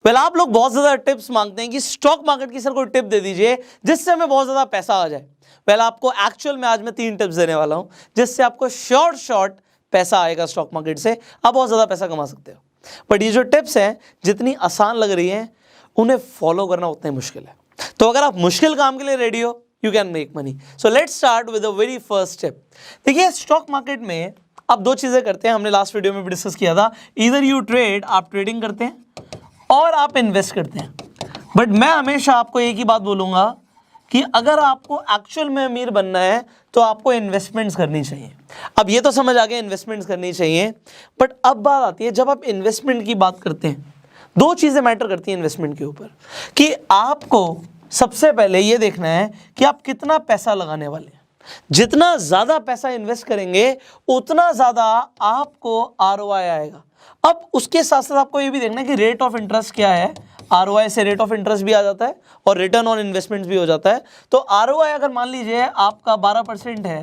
आप लोग बहुत ज्यादा टिप्स मांगते हैं कि स्टॉक मार्केट की सर कोई टिप दे दीजिए जिससे हमें बहुत ज्यादा पैसा आ जाए। आपको एक्चुअल में आज मैं 3 टिप्स देने वाला हूं जिससे आपको शॉर्ट पैसा आएगा स्टॉक मार्केट से, आप बहुत ज्यादा पैसा कमा सकते हो। बट ये जो टिप्स हैं जितनी आसान लग रही हैं उन्हें फॉलो करना उतना ही मुश्किल है। तो अगर आप मुश्किल काम के लिए रेडी हो, you can make money. So let's start with the very first tip. देखिए, स्टॉक मार्केट में आप 2 चीजें करते हैं, हमने लास्ट वीडियो में भी डिस्कस किया था। इधर यू ट्रेड, आप ट्रेडिंग करते हैं, और आप इन्वेस्ट करते हैं। बट मैं हमेशा आपको एक ही बात बोलूंगा कि अगर आपको एक्चुअल में अमीर बनना है तो आपको इन्वेस्टमेंट्स करनी चाहिए। अब ये तो समझ आ गया इन्वेस्टमेंट्स करनी चाहिए, बट अब बात आती है जब आप इन्वेस्टमेंट की बात करते हैं, 2 चीजें मैटर करती हैं इन्वेस्टमेंट के ऊपर कि आपको सबसे पहले ये देखना है कि आप कितना पैसा लगाने वाले हैं। जितना ज्यादा पैसा इन्वेस्ट करेंगे उतना ज्यादा आपको आरओआई आएगा। अब उसके साथ साथ आपको ये भी देखना है कि रेट ऑफ इंटरेस्ट क्या है। आरओआई से रेट ऑफ इंटरेस्ट भी आ जाता है और रिटर्न ऑन इन्वेस्टमेंट्स भी हो जाता है। तो आरओआई अगर मान लीजिए आपका 12% है,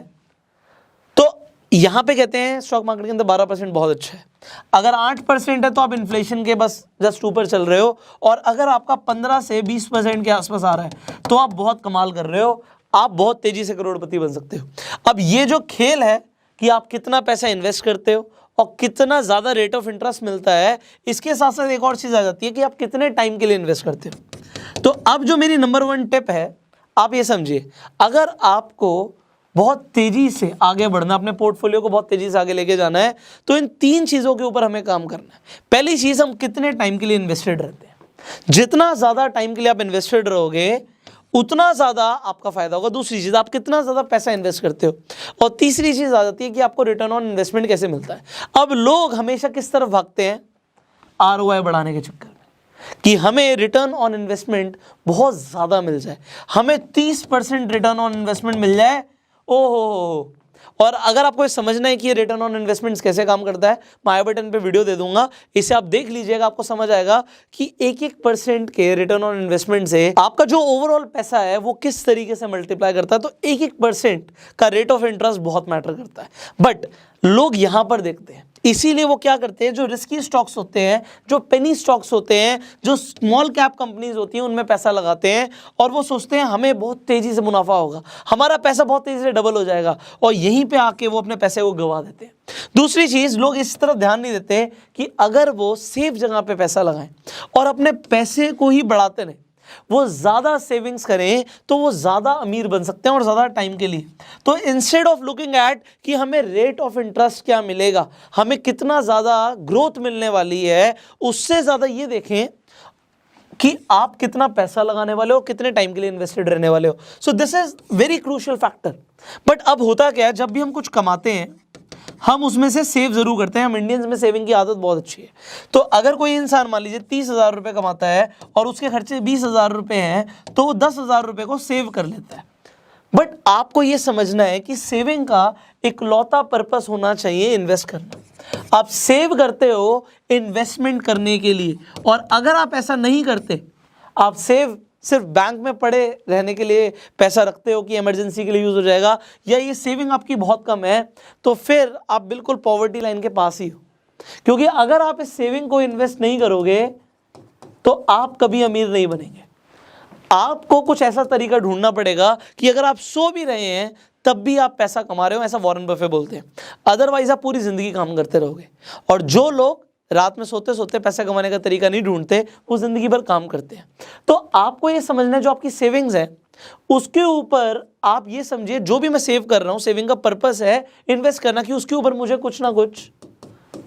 तो यहां पे कहते हैं स्टॉक मार्केट के अंदर 12% बहुत अच्छा है। अगर 8% है तो आप इन्फ्लेशन के बस जस्ट ऊपर चल रहे हो, और अगर आपका 15 से 20% के आसपास आ रहा है तो आप बहुत कमाल कर रहे हो, आप बहुत तेजी से करोड़पति बन सकते हो। अब ये जो खेल है कि आप कितना पैसा इन्वेस्ट करते हो और कितना ज़्यादा रेट ऑफ इंटरेस्ट मिलता है, इसके साथ साथ एक और चीज़ आ जाती है कि आप कितने टाइम के लिए इन्वेस्ट करते हो। तो अब जो मेरी नंबर 1 टिप है, आप ये समझिए, अगर आपको बहुत तेजी से आगे बढ़ना, अपने पोर्टफोलियो को बहुत तेजी से आगे लेके जाना है, तो इन 3 चीज़ों के ऊपर हमें काम करना है। पहली चीज़, हम कितने टाइम के लिए इन्वेस्टेड रहते हैं। जितना ज़्यादा टाइम के लिए आप इन्वेस्टेड रहोगे उतना ज़्यादा आपका फायदा होगा। दूसरी चीज़, आप कितना ज़्यादा पैसा इन्वेस्ट करते हो। और तीसरी चीज़ आ जाती है कि आपको रिटर्न ऑन इन्वेस्टमेंट कैसे मिलता है। अब लोग हमेशा किस तरफ भागते हैं? आरओआई बढ़ाने के चक्कर में, कि हमें रिटर्न ऑन इन्वेस्टमेंट बहुत ज़्यादा मिल जाए, हमें 30% रिटर्न ऑन इन्वेस्टमेंट मिल जाए। ओहो। और अगर आपको समझना है कि ये रिटर्न ऑन इन्वेस्टमेंट्स कैसे काम करता है, मैं आई बटन पे वीडियो दे दूंगा, इसे आप देख लीजिएगा, आपको समझ आएगा कि 1-1% के रिटर्न ऑन इन्वेस्टमेंट से आपका जो ओवरऑल पैसा है वो किस तरीके से मल्टीप्लाई करता है। तो 1-1% का रेट ऑफ इंटरेस्ट बहुत मैटर करता है। बट लोग यहां पर देखते हैं, इसीलिए वो क्या करते हैं, जो रिस्की स्टॉक्स होते हैं, जो पेनी स्टॉक्स होते हैं, जो स्मॉल कैप कंपनीज होती हैं, उनमें पैसा लगाते हैं और वो सोचते हैं हमें बहुत तेजी से मुनाफा होगा, हमारा पैसा बहुत तेजी से डबल हो जाएगा, और यहीं पे आके वो अपने पैसे को गंवा देते हैं। दूसरी चीज, लोग इस तरफ ध्यान नहीं देते कि अगर वो सेफ जगह पे पैसा लगाएं और अपने पैसे को ही बढ़ाते रहें, वो ज्यादा सेविंग्स करें, तो वो ज्यादा अमीर बन सकते हैं और ज्यादा टाइम के लिए। तो इंस्टेड ऑफ लुकिंग एट कि हमें रेट ऑफ इंटरेस्ट क्या मिलेगा, हमें कितना ज्यादा ग्रोथ मिलने वाली है, उससे ज्यादा ये देखें कि आप कितना पैसा लगाने वाले हो, कितने टाइम के लिए इन्वेस्टेड रहने वाले हो। So this is very crucial factor. But अब होता क्या है, जब भी हम कुछ कमाते हैं हम उसमें से सेव जरूर करते हैं। हम इंडियंस में सेविंग की आदत बहुत अच्छी है। तो अगर कोई इंसान मान लीजिए 30,000 रुपये कमाता है और उसके खर्चे 20,000 रुपये हैं, तो वो 10,000 रुपये को सेव कर लेता है। बट आपको ये समझना है कि सेविंग का इकलौता पर्पस होना चाहिए इन्वेस्ट करना। आप सेव करते हो इन्वेस्टमेंट करने के लिए, और अगर आप ऐसा नहीं करते, आप सेव सिर्फ बैंक में पड़े रहने के लिए पैसा रखते हो कि इमरजेंसी के लिए यूज हो जाएगा, या ये सेविंग आपकी बहुत कम है, तो फिर आप बिल्कुल पॉवर्टी लाइन के पास ही हो। क्योंकि अगर आप इस सेविंग को इन्वेस्ट नहीं करोगे तो आप कभी अमीर नहीं बनेंगे। आपको कुछ ऐसा तरीका ढूंढना पड़ेगा कि अगर आप सो भी रहे हैं तब भी आप पैसा कमा रहे हो, ऐसा वॉरेन बफे बोलते हैं। अदरवाइज आप पूरी जिंदगी काम करते रहोगे। और जो लोग रात में सोते सोते पैसा कमाने का तरीका नहीं ढूंढते, वो जिंदगी भर काम करते हैं। तो आपको ये समझना है, जो आपकी सेविंग्स है उसके ऊपर आप ये समझिए, जो भी मैं सेव कर रहा हूं, सेविंग का पर्पस है इन्वेस्ट करना, कि उसके ऊपर मुझे कुछ ना कुछ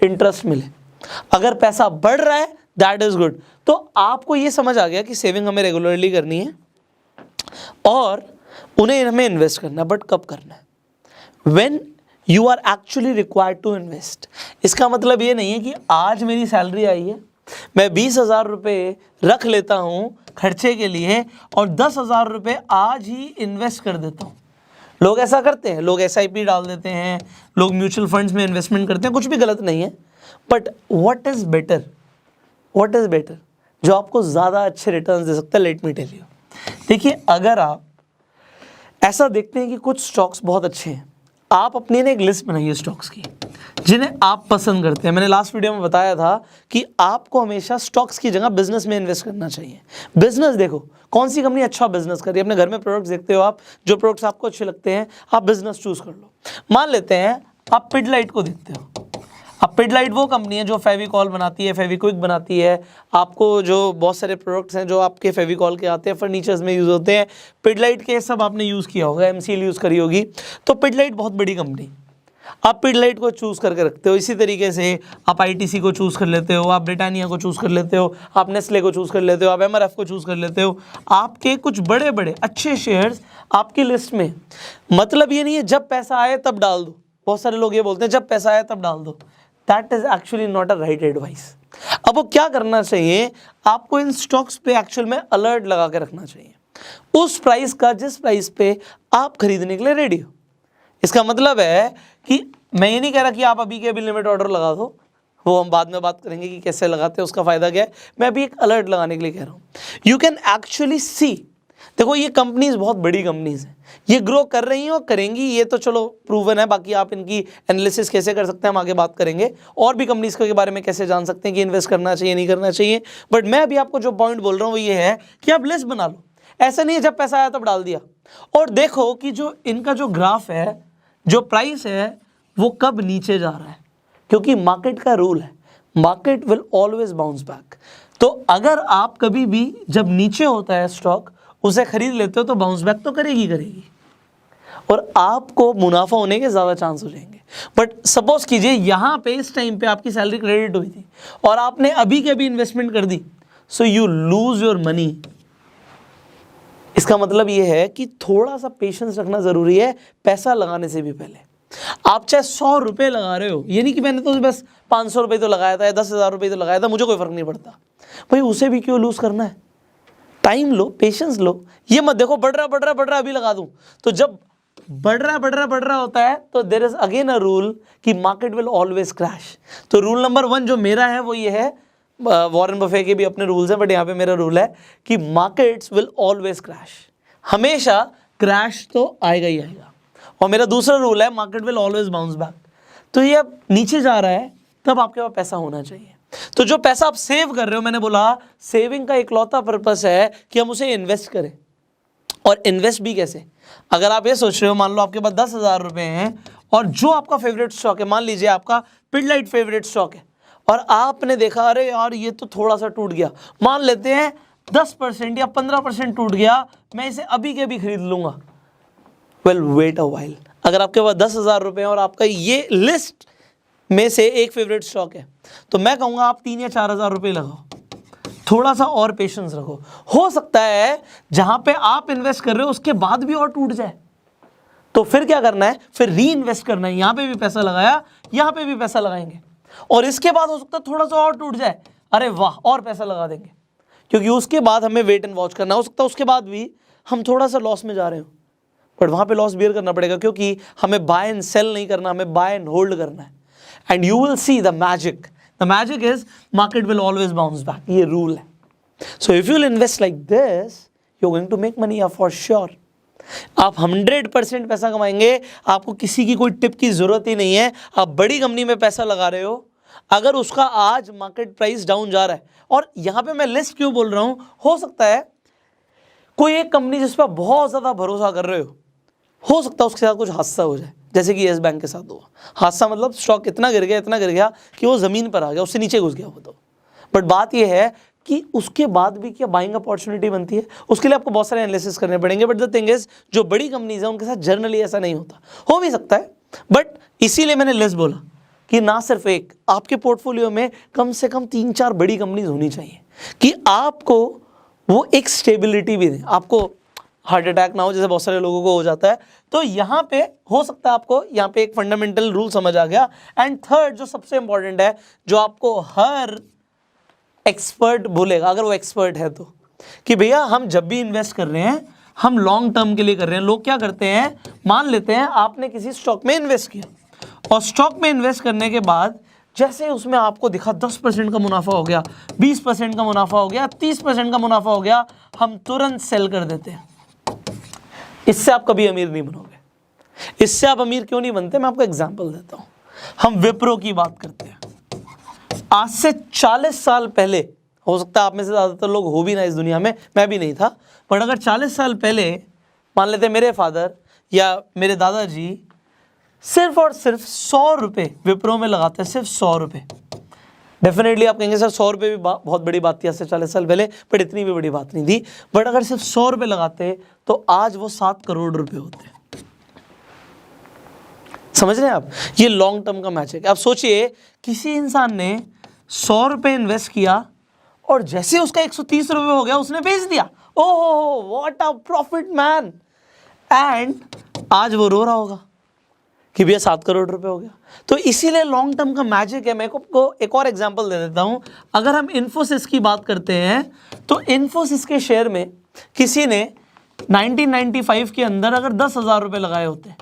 इंटरेस्ट मिले। अगर पैसा बढ़ रहा है दैट इज गुड। तो आपको ये समझ आ गया कि सेविंग हमें रेगुलरली करनी है और उन्हें हमें इन्वेस्ट करना। बट कब करना है? When you are actually required to invest. इसका मतलब ये नहीं है कि आज मेरी सैलरी आई है, मैं 20,000 रुपये रख लेता हूँ खर्चे के लिए और 10,000 रुपये आज ही इन्वेस्ट कर देता हूँ। लोग ऐसा करते हैं, लोग SIP डाल देते हैं, लोग म्यूचुअल फंड्स में इन्वेस्टमेंट करते हैं, कुछ भी गलत नहीं है। But what is better, what is better जो आपको ज़्यादा अच्छे रिटर्न्स दे सकता है? Let me tell you. देखिए, अगर आप ऐसा देखते हैं कि कुछ स्टॉक्स बहुत अच्छे हैं, आप अपनी ना एक लिस्ट बनाइए स्टॉक्स की जिन्हें आप पसंद करते हैं। मैंने लास्ट वीडियो में बताया था कि आपको हमेशा स्टॉक्स की जगह बिजनेस में इन्वेस्ट करना चाहिए। बिजनेस देखो कौन सी कंपनी अच्छा बिजनेस कर रही है, अपने घर में प्रोडक्ट्स देखते हो आप, जो प्रोडक्ट्स आपको अच्छे लगते हैं आप बिजनेस चूज कर लो। मान लेते हैं आप पिडलाइट को देखते हो। अब पिडलाइट वो कंपनी है जो फेविकॉल बनाती है, फेविक्विक बनाती है, आपको जो बहुत सारे प्रोडक्ट्स हैं जो आपके फेविकॉल के आते हैं, फर्नीचर्स में यूज़ होते हैं, पिडलाइट के सब आपने यूज़ किया होगा, एमसीएल यूज़ करी होगी। तो पिडलाइट बहुत बड़ी कंपनी, आप पिडलाइट को चूज़ करके रखते हो। इसी तरीके से आप आईटीसी को चूज़ कर लेते हो, आप ब्रिटानिया को चूज़ कर लेते हो, आप नेस्ले को चूज़ कर लेते हो, आप एमआरएफ को चूज़ कर लेते हो। आपके कुछ बड़े बड़े अच्छे शेयर्स आपकी लिस्ट में। मतलब ये नहीं है जब पैसा आए तब डाल दो, बहुत सारे लोग ये बोलते हैं जब पैसा आए तब डाल दो। That is actually not a right advice. अब वो क्या करना चाहिए, आपको इन स्टॉक्स पे एक्चुअल में अलर्ट लगा के रखना चाहिए उस प्राइस का जिस प्राइस पे आप खरीदने के लिए रेडी हो। इसका मतलब है कि मैं ये नहीं कह रहा कि आप अभी के अभी लिमिट ऑर्डर लगा दो, वो हम बाद में बात करेंगे कि कैसे लगाते हैं, उसका फायदा क्या है। मैं अभी एक अलर्ट लगाने के लिए कह रहा हूँ। यू कैन एक्चुअली सी, देखो ये कंपनीज बहुत बड़ी कंपनीज हैं, ये ग्रो कर रही हैं और करेंगी, ये तो चलो प्रूवन है। बाकी आप इनकी एनालिसिस कैसे कर सकते हैं हम आगे बात करेंगे, और भी कंपनीज के बारे में कैसे जान सकते हैं कि इन्वेस्ट करना चाहिए नहीं करना चाहिए। बट मैं अभी आपको जो पॉइंट बोल रहा हूँ वो ये है कि आप लिस्ट बना लो। ऐसा नहीं है जब पैसा आया तब डाल दिया। और देखो कि जो इनका जो ग्राफ है, जो प्राइस है, वो कब नीचे जा रहा है, क्योंकि मार्केट का रूल है, market will always bounce back. तो अगर आप कभी भी जब नीचे होता है स्टॉक उसे खरीद लेते हो तो बाउंस बैक तो करेगी और आपको मुनाफा होने के ज़्यादा चांस हो जाएंगे। बट सपोज कीजिए यहाँ पे इस टाइम पे आपकी सैलरी क्रेडिट हुई थी और आपने अभी के अभी इन्वेस्टमेंट कर दी, so you lose your money. इसका मतलब ये है कि थोड़ा सा पेशेंस रखना ज़रूरी है पैसा लगाने से भी पहले। आप चाहे 100 रुपये लगा रहे हो, ये नहीं कि मैंने तो बस 500 रुपये तो लगाया था या 10,000 रुपये तो लगाया था, मुझे कोई फ़र्क नहीं पड़ता। भाई उसे भी क्यों लूज़ करना है? टाइम लो, पेशेंस लो। ये मत देखो बढ़ रहा अभी लगा दूं। तो जब बढ़ रहा होता है तो there is again a rule कि मार्केट विल ऑलवेज क्रैश। तो रूल नंबर 1 जो मेरा है वो ये है, वॉरेन बफे के भी अपने रूल्स हैं बट यहाँ पे मेरा रूल है कि मार्केट्स विल ऑलवेज क्रैश। हमेशा क्रैश तो आएगा ही आएगा। और मेरा दूसरा रूल है market will always bounce back. तो ये अब नीचे जा रहा है तब आपके पास पैसा होना चाहिए। तो जो पैसा आप सेव कर रहे हो, मैंने बोला सेविंग का इकलौता पर्पस है कि हम उसे इन्वेस्ट करें। और इन्वेस्ट भी कैसे? अगर आप ये सोच रहे हो, मान लो आपके पास 10,000 रुपये हैं और जो आपका फेवरेट स्टॉक है, मान लीजिए आपका पिडलाइट फेवरेट स्टॉक है और आपने देखा अरे यार ये तो थोड़ा सा टूट गया, मान लेते हैं 10% या 15% टूट गया, मैं इसे अभी के अभी खरीद लूंगा। Well wait a while. अगर आपके पास 10,000 रुपये हैं और आपका ये लिस्ट में से एक फेवरेट स्टॉक है तो मैं कहूँगा आप 3 या 4,000 रुपये लगाओ, थोड़ा सा और पेशेंस रखो। हो सकता है जहाँ पे आप इन्वेस्ट कर रहे हो उसके बाद भी और टूट जाए, तो फिर क्या करना है, फिर री इन्वेस्ट करना है। यहाँ पे भी पैसा लगाया, यहाँ पे भी पैसा लगाएंगे और इसके बाद हो सकता है थोड़ा सा और टूट जाए, अरे वाह और पैसा लगा देंगे, क्योंकि उसके बाद हमें वेट एंड वॉच करना। हो सकता है उसके बाद भी हम थोड़ा सा लॉस में जा रहे हो, बट वहाँ पे लॉस बियर करना पड़ेगा क्योंकि हमें बाय एंड सेल नहीं करना, हमें बाय एंड होल्ड करना है। And you will see the magic. The magic is market will always bounce back. ये rule है. So if you'll invest like this, you're going to make money for sure. आप 100% पैसा कमाएंगे, आपको किसी की कोई टिप की जरूरत ही नहीं है। आप बड़ी कंपनी में पैसा लगा रहे हो, अगर उसका आज मार्केट प्राइस डाउन जा रहा है, और यहाँ पे मैं लिस्ट क्यों बोल रहा हूँ, हो सकता है कोई एक कंपनी जिस पर बहुत ज़्यादा भरोसा कर रहे हो सकता है उसके साथ कुछ हादसा हो जाए, जैसे कि येस बैंक के साथ हुआ। हादसा मतलब स्टॉक इतना गिर गया कि वो ज़मीन पर आ गया, उससे नीचे घुस गया वो तो। बट बात ये है कि उसके बाद भी क्या बाइंग अपॉर्चुनिटी बनती है, उसके लिए आपको बहुत सारे एनालिसिस करने पड़ेंगे। बट द थिंग इज जो बड़ी कंपनीज हैं उनके साथ जनरली ऐसा नहीं होता, हो भी सकता है, बट इसीलिए मैंने लिस्ट बोला कि ना सिर्फ एक, आपके पोर्टफोलियो में कम से कम 3-4 बड़ी कंपनीज होनी चाहिए कि आपको वो एक स्टेबिलिटी भी दें, आपको हार्ट अटैक ना हो जैसे बहुत सारे लोगों को हो जाता है। तो यहाँ पे हो सकता है आपको यहाँ पे एक फंडामेंटल रूल समझ आ गया। एंड थर्ड जो सबसे इंपॉर्टेंट है, जो आपको हर एक्सपर्ट बोलेगा अगर वो एक्सपर्ट है तो, कि भैया हम जब भी इन्वेस्ट कर रहे हैं हम लॉन्ग टर्म के लिए कर रहे हैं। लोग क्या करते हैं, मान लेते हैं आपने किसी स्टॉक में इन्वेस्ट किया और स्टॉक में इन्वेस्ट करने के बाद जैसे उसमें आपको दिखा 10% का मुनाफा हो गया, 20% का मुनाफा हो गया, 30% का मुनाफा हो गया, हम तुरंत सेल कर देते हैं। इससे आप कभी अमीर नहीं बनोगे। इससे आप अमीर क्यों नहीं बनते, मैं आपको एग्जांपल देता हूं। हम विप्रो की बात करते हैं। आज से 40 साल पहले, हो सकता है आप में से ज़्यादातर लोग हो भी ना इस दुनिया में, मैं भी नहीं था, पर अगर 40 साल पहले मान लेते मेरे फादर या मेरे दादाजी सिर्फ और सिर्फ 100 रुपये विप्रो में लगाते, सिर्फ 100 रुपये। डेफिनेटली आप कहेंगे सर 100 रुपये भी बहुत बड़ी बात थी आज से 40 साल पहले, बट इतनी भी बड़ी बात नहीं थी। बट अगर सिर्फ 100 रुपये लगाते तो आज वो 7 करोड़ रुपए होते। समझ रहे हैं आप, ये लॉन्ग टर्म का मैजिक है। आप सोचिए किसी इंसान ने 100 रुपये इन्वेस्ट किया और जैसे उसका 130 रुपये हो गया उसने बेच दिया, oh what a profit man, and आज वो रो रहा होगा कि भैया 7 करोड़ रुपए हो गया। तो इसीलिए लॉन्ग टर्म का मैजिक है। मैं आपको एक और एग्जांपल दे देता हूं। अगर हम इन्फोसिस की बात करते हैं तो इन्फोसिस के शेयर में किसी ने 1995 के अंदर अगर 10,000 रुपये लगाए होते,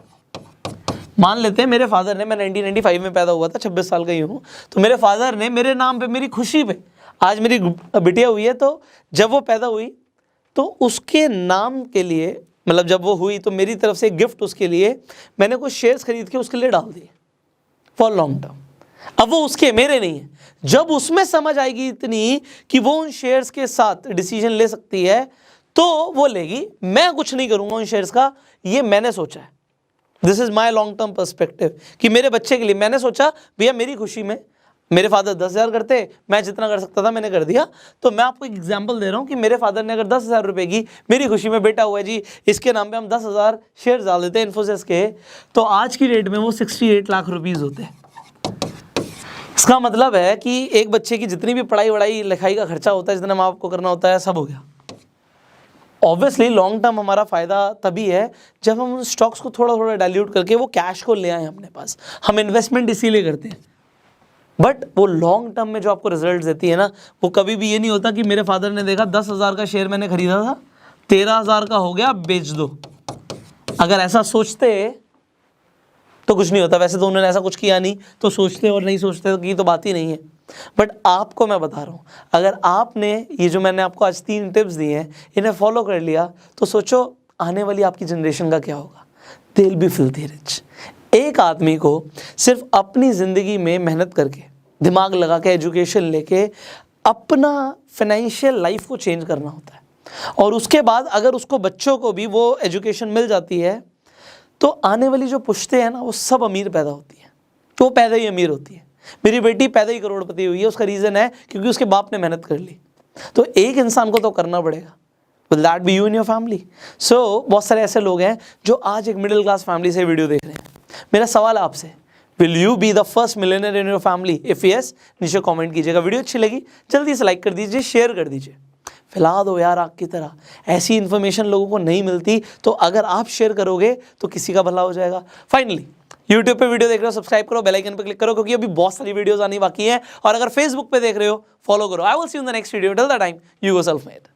मान लेते हैं मेरे फादर ने, मैं 1995 में पैदा हुआ था, 26 साल का ही हूँ, तो मेरे फादर ने मेरे नाम पे, मेरी खुशी पे, आज मेरी बिटिया हुई है, तो जब वो पैदा हुई तो उसके नाम के लिए, मतलब जब वो हुई तो मेरी तरफ से एक गिफ्ट उसके लिए मैंने कुछ शेयर्स खरीद के उसके लिए डाल दिए फॉर लॉन्ग टर्म। अब वो उसके, मेरे नहीं है। जब उसमें समझ आएगी इतनी कि वो उन शेयर्स के साथ डिसीजन ले सकती है तो वो लेगी, मैं कुछ नहीं करूँगा उन शेयर्स का, ये मैंने सोचा है। This is my long term perspective कि मेरे बच्चे के लिए मैंने सोचा भैया मेरी खुशी में, मेरे फादर 10,000 करते, मैं जितना कर सकता था मैंने कर दिया। तो मैं आपको एक एग्जांपल दे रहा हूँ कि मेरे फादर ने अगर 10,000 रुपये की, मेरी खुशी में बेटा हुआ है जी इसके नाम पे हम 10,000 शेयर डाल देते हैं इन्फोसिस के, तो आज की डेट में वो 68 लाख रुपीज़ होते हैं। इसका मतलब है कि एक बच्चे की जितनी भी पढ़ाई वढ़ाई लिखाई का खर्चा होता है, जितना माँ बाप को करना होता है, सब हो गया। ऑब्वियसली लॉन्ग टर्म हमारा फ़ायदा तभी है जब हम उन स्टॉक्स को थोड़ा थोड़ा डाइल्यूट करके वो कैश को ले आए अपने पास। हम इन्वेस्टमेंट इसीलिए करते हैं, बट वो लॉन्ग टर्म में जो आपको रिजल्ट देती है ना, वो कभी भी ये नहीं होता कि मेरे फादर ने देखा 10,000 का शेयर मैंने खरीदा था, 13,000 का हो गया, बेच दो। अगर ऐसा सोचते तो कुछ नहीं होता। वैसे तो उन्होंने ऐसा कुछ किया नहीं, तो सोचते और नहीं सोचते की तो बात ही नहीं है। बट आपको मैं बता रहा हूँ, अगर आपने ये जो मैंने आपको आज 3 टिप्स दी हैं इन्हें फॉलो कर लिया तो सोचो आने वाली आपकी जनरेशन का क्या होगा। They will be filthy rich. एक आदमी को सिर्फ अपनी ज़िंदगी में मेहनत करके, दिमाग लगा के, एजुकेशन लेके अपना फाइनेंशियल लाइफ को चेंज करना होता है, और उसके बाद अगर उसको बच्चों को भी वो एजुकेशन मिल जाती है तो आने वाली जो पुश्ते हैं ना वो सब अमीर पैदा होती है, तो वो पैदा ही अमीर होती है। मेरी बेटी पैदा ही करोड़पति हुई है, उसका रीज़न है क्योंकि उसके बाप ने मेहनत कर ली। तो एक इंसान को तो करना पड़ेगा। Will that be you in your family? So बहुत सारे ऐसे लोग हैं जो आज एक मिडिल क्लास फैमिली से वीडियो देख रहे हैं। मेरा सवाल आपसे, will you be the first millionaire in your family? If yes, नीचे कमेंट कीजिएगा। वीडियो अच्छी लगी जल्दी से लाइक कर दीजिए, शेयर कर दीजिए, फैला दो यार आग की तरह। ऐसी इन्फॉर्मेशन लोगों को नहीं मिलती, तो अगर आप शेयर करोगे तो किसी का भला हो जाएगा। फाइनली यूट्यूब पे वीडियो देख रहे हो सब्सक्राइब करो, बेल आइकन पे क्लिक करो, क्योंकि अभी बहुत सारी वीडियोस आनी बाकी हैं। और अगर फेसबुक पे देख रहे हो फॉलो करो। I will see you in the next video. Till the time you go self made.